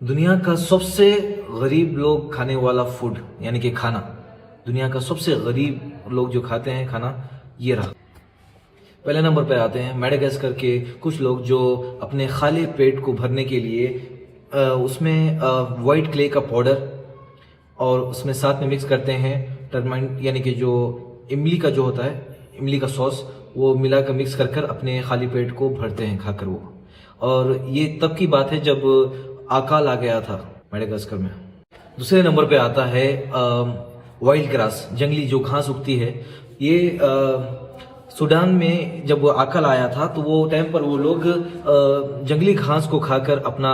दुनिया का सबसे गरीब लोग खाने वाला फूड यानी कि खाना, दुनिया का सबसे गरीब लोग जो खाते हैं खाना, ये रहा। पहले नंबर पे आते हैं मेडागास्कर के कुछ लोग जो अपने खाली पेट को भरने के लिए उसमें वाइट क्ले का पाउडर और उसमें साथ में मिक्स करते हैं टर्माइन यानी कि जो इमली का जो होता है, इमली का सॉस, वो मिलाकर मिक्स कर कर अपने खाली पेट को भरते हैं खाकर वो। और ये तब की बात है जब अकाल आ गया था मेडागास्कर में। दूसरे नंबर पे आता है वाइल्ड ग्रास, जंगली जो घास उगती है। ये सूडान में जब वो अकाल आया था तो वो टाइम पर वो लोग जंगली घास को खाकर अपना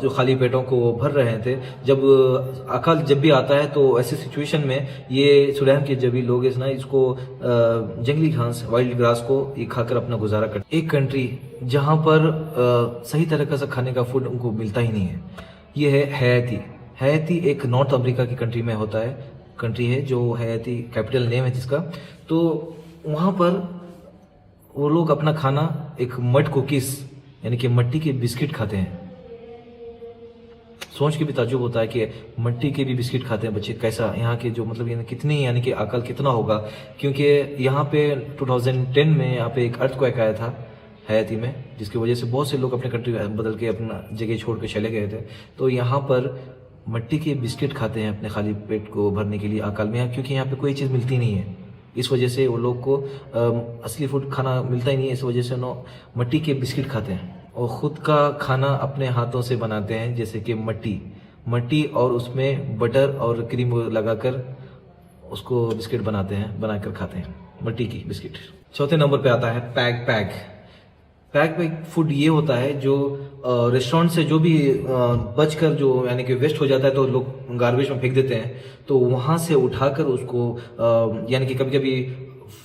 जो खाली पेटों को भर रहे थे। जब अकाल जब भी आता है तो ऐसी सिचुएशन में ये सूडान के जब भी लोग इसको जंगली घास, वाइल्ड ग्रास को ये खाकर अपना गुजारा करते। एक कंट्री जहां पर सही तरह का खाने का फूड उनको मिलता ही नहीं है, ये है हैती। हैती एक नॉर्थ अमेरिका की कंट्री में होता है, कंट्री है जो हैती कैपिटल नेम है जिसका। तो वहां पर वो लोग अपना खाना एक मड कुकीज यानी कि मट्टी के बिस्किट खाते हैं। सोच के भी ताज्जुब होता है कि मट्टी के भी बिस्किट खाते हैं बच्चे। कैसा यहाँ के जो मतलब कितनी यानी कि अकल कितना होगा, क्योंकि यहाँ पे 2010 में यहाँ पे एक अर्थक्वेक आया था हैती में, जिसकी वजह से बहुत से लोग अपने कंट्री बदल के अपना जगह छोड़ के चले गए थे। तो यहाँ पर मट्टी के बिस्किट खाते हैं अपने खाली पेट को भरने के लिए अकाल में, क्योंकि यहाँ पे कोई चीज़ मिलती नहीं है। इस वजह से वो लोग को असली फूड खाना मिलता ही नहीं है, इस वजह से मट्टी के बिस्किट खाते हैं और ख़ुद का खाना अपने हाथों से बनाते हैं, जैसे कि मट्टी और उसमें बटर और क्रीम लगाकर उसको बिस्किट बनाते हैं, बनाकर खाते हैं मट्टी की बिस्किट। चौथे नंबर पे आता है पैक फूड। ये होता है जो रेस्टोरेंट से जो भी बचकर जो यानी कि वेस्ट हो जाता है तो लोग गार्बेज में फेंक देते हैं। तो वहां से उठाकर उसको यानी कि कभी कभी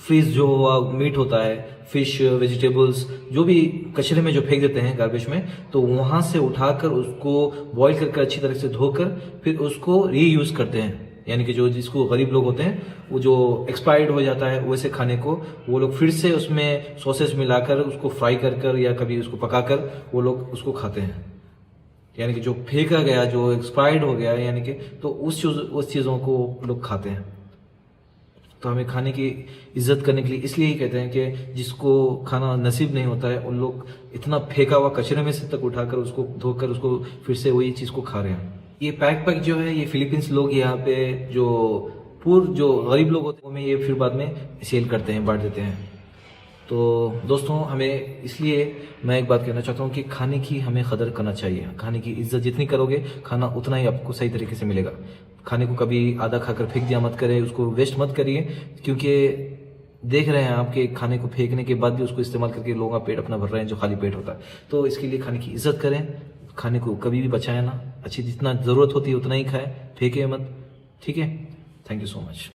फ्रीज जो हुआ मीट होता है, फिश, वेजिटेबल्स, जो भी कचरे में जो फेंक देते हैं गार्बेज में, तो वहां से उठाकर उसको बॉईल करके अच्छी तरह से धोकर फिर उसको रीयूज करते हैं। यानी कि जो जिसको गरीब लोग होते हैं वो जो एक्सपायर्ड हो जाता है वैसे खाने को वो लोग फिर से उसमें सॉसेस मिलाकर उसको फ्राई कर या कभी उसको पकाकर वो लोग उसको खाते हैं। यानी कि जो फेंका गया, जो एक्सपायर्ड हो गया यानी कि, तो उस चीज़ों को लोग खाते हैं। तो हमें खाने की इज्जत करने के लिए इसलिए ही कहते हैं कि जिसको खाना नसीब नहीं होता है उन लोग इतना फेंका हुआ कचरे में से तक उठाकर उसको धोकर उसको फिर से वही चीज़ को खा रहे हैं। ये पैक जो है ये फिलीपींस लोग यहाँ पे जो जो गरीब लोग होते हैं उनमें ये फिर बाद में सेल करते हैं, बांट देते हैं। तो दोस्तों हमें इसलिए मैं एक बात कहना चाहता हूँ कि खाने की हमें कदर करना चाहिए। खाने की इज्जत जितनी करोगे खाना उतना ही आपको सही तरीके से मिलेगा। खाने को कभी आधा खाकर फेंक दिया मत करें, उसको वेस्ट मत करिए, क्योंकि देख रहे हैं आपके खाने को फेंकने के बाद भी उसको इस्तेमाल करके लोगों का पेट अपना भर रहे हैं जो खाली पेट होता है। तो इसके लिए खाने की इज्जत करें, खाने को कभी भी बचाए ना, अच्छी जितना ज़रूरत होती है उतना ही खाएं, फेंके मत। ठीक है, थैंक यू सो मच।